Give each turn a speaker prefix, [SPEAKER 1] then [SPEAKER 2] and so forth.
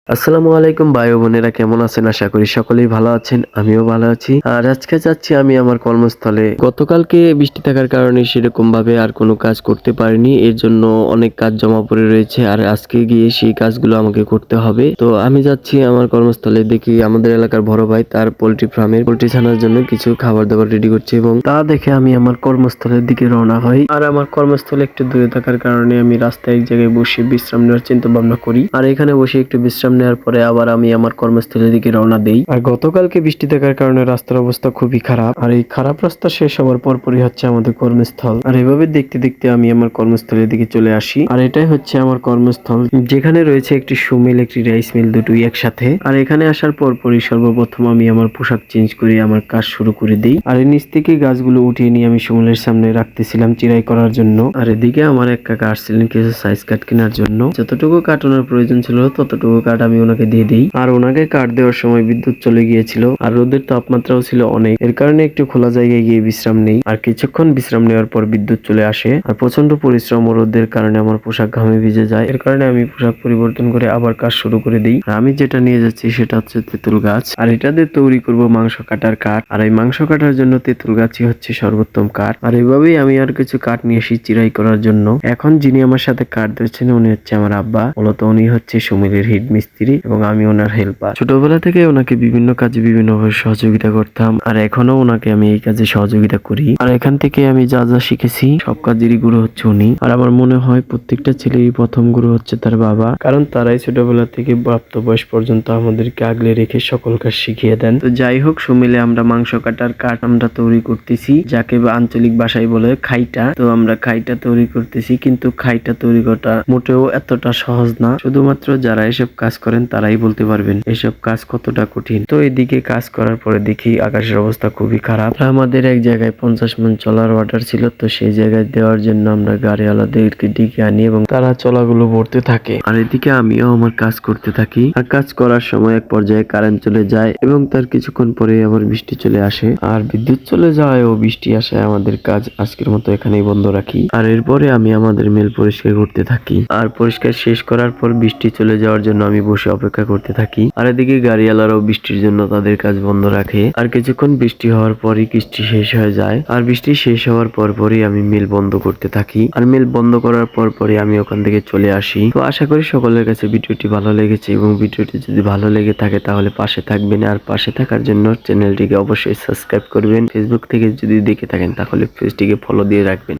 [SPEAKER 1] আসসালামু আলাইকুম ভাই ও বোনেরা, কেমন আছেন? আশা করি সকলেই ভালো আছেন। আমিও ভালো আছি। আর আজকে যাচ্ছি আমি আমার কর্মস্থলে। গতকালকে বৃষ্টি থাকার কারণে সেরকম ভাবে আর কোনো কাজ করতে পারিনি। এর জন্য অনেক কাজ জমা পড়ে রয়েছে। আর আজকে গিয়ে সেই কাজগুলো আমাকে করতে হবে। তো আমি যাচ্ছি আমার কর্মস্থলে, দেখি আমাদের এলাকার বড় ভাই তার পোল্ট্রি ফার্মের পোল্ট্রি ছানার জন্য কিছু খাবার দাবার রেডি করছে এবং তা দেখে আমি আমার কর্মস্থলের দিকে রওনা হই। আর আমার কর্মস্থলে একটু দূরে থাকার কারণে আমি রাস্তায় এক জায়গায় বসে বিশ্রাম নেওয়ার চিন্তা ভাবনা করি। আর এখানে বসে একটু বিশ্রাম নেওয়ার পরে আবার আমি আমার কর্মস্থলের দিকে রওনা দেই। আর গতকালকে বৃষ্টি থাকার কারণে রাস্তার অবস্থা খুবই খারাপ। আর এই খারাপ রাস্তা শেষ হওয়ার পরপরই হচ্ছে আমাদের কর্মস্থল। আর এভাবে দেখতে দেখতে আমি আমার কর্মস্থলের দিকে চলে আসি। আর এটাই হচ্ছে আমার কর্মস্থল, যেখানে রয়েছে একটি সুমিল, একটি রাইস মিল, দুটোই একসাথে। আর এখানে আসার পরপরই সর্বপ্রথম আমি আমার পোশাক চেঞ্জ করে আমার কাজ শুরু করে দিই। আর এই নিচ থেকে গাছগুলো উঠিয়ে নিয়ে আমি সুমিলের সামনে রাখতেছিলাম চিরাই করার জন্য। আর এদিকে আমার এক কাকা আসছিলেন কিছু সাইজ কাট কেনার জন্য। যতটুকু কাট ওনার প্রয়োজন ছিল ততটুকু কাট আমি ওনাকে দিয়ে দিই। আর ওনাকে কাট দেওয়ার সময় বিদ্যুৎ চলে গিয়েছিল। আর রোদের তাপমাত্রাও ছিল অনেক, এর কারণে একটু খোলা জায়গায় গিয়ে বিশ্রাম নেই। আর কিছুক্ষণ বিশ্রাম নেওয়ার পর বিদ্যুৎ চলে আসে। আর প্রচন্ড পরিশ্রম ও রোদের কারণে আমার পোশাক ঘামে ভিজে যায়। এর কারণে আমি পোশাক পরিবর্তন করে আবার কাজ শুরু করে দিই। আর আমি যেটা নিয়ে যাচ্ছি সেটা হচ্ছে তেঁতুল গাছ। আর এটা দিয়ে তৈরি করব মাংস কাটার কাঠ। আর এই মাংস কাটার জন্য তেঁতুল গাছই হচ্ছে সর্বোত্তম কাঠ। আর এইভাবেই আমি আর কিছু কাঠ নিয়ে এসেছি চিরাই করার জন্য। এখন যিনি আমার সাথে কাঠ দিচ্ছেন উনি হচ্ছে আমার আব্বা। মূলত উনি হচ্ছে সুমিলের হিট মিস্ত্রি এবং আমি ওনার হেল্পার। ছোটবেলা থেকে ওনাকে বিভিন্ন কাজে বিভিন্নভাবে সহযোগিতা করতাম। আর এখনো ওনাকে আমি এই কাজে সহযোগিতা করি। আর এখান থেকে আমি যা যা শিখেছি সব কাজেরই গুরু হচ্ছে উনি। আর আমার মনে হয় প্রত্যেকটা ছেলেরই প্রথম গুরু হচ্ছে তার বাবা, কারণ তারাই ছোটবেলা থেকে প্রাপ্ত বয়স পর্যন্ত আমাদেরকে আগলে রেখে সকল কাজ শিখিয়ে দেন। তো যাই হোক, সুমিলে আমরা মাংস কাটার কাঠ আমরা তৈরি করতেছি, যাকে আঞ্চলিক ভাষায় বলে খাইটা। তো আমরা খাইটা তৈরি করতেছি, কিন্তু খাইটা তৈরি করা মোটেও এতটা সহজ না। শুধুমাত্র যারা এসব কাজ করেন তারাই বলতে পারবেন এসব কাজ কতটা কঠিন। তো এদিকে কাজ করার পরে দেখি আকাশের অবস্থা খুবই খারাপ। আমাদের এক জায়গায় 50 মণ চলার অর্ডার ছিল, তো সেই জায়গায় দেওয়ার জন্য আমরা গাড়িওয়ালাদেরকে ডেকে আনি এবং তারা চলাগুলো ভরতে থাকে। আর এদিকে আমিও আমার কাজ করতে থাকি। আর কাজ করার সময় এক পর্যায়ে কারেন্ট চলে যায় এবং তার কিছুক্ষণ পরে আবার বৃষ্টি চলে আসে। আর বিদ্যুৎ চলে যাওয়ায় ও বৃষ্টি আসায় আমাদের কাজ আজকের মতো এখানেই বন্ধ রাখি। আর এরপরে আমি আমাদের মেল পরিষ্কার করতে থাকি। আর পরিষ্কার শেষ করার পর বৃষ্টি চলে যাওয়ার জন্য আমি বসে অপেক্ষা করতে থাকি। আর এদিকে গাড়িওয়ালারাও বৃষ্টির জন্য তাদের কাজ বন্ধ রাখে। আর কিছুক্ষণ বৃষ্টি হওয়ার পরই বৃষ্টি শেষ হয়ে যায়। আর বৃষ্টি শেষ হওয়ার পরই আমি মিল বন্ধ করতে থাকি। আর মিল বন্ধ করার পরই আমি ওখান থেকে চলে আসি। তো আশা করি সকলের কাছে ভিডিওটি ভালো লেগেছে এবং ভিডিওটি যদি ভালো লেগে থাকে তাহলে পাশে থাকবেন। আর পাশে থাকার জন্য চ্যানেলটিকে অবশ্যই সাবস্ক্রাইব করবেন। ফেসবুক থেকে যদি দেখে থাকেন তাহলে পেজটিকে ফলো দিয়ে রাখবেন।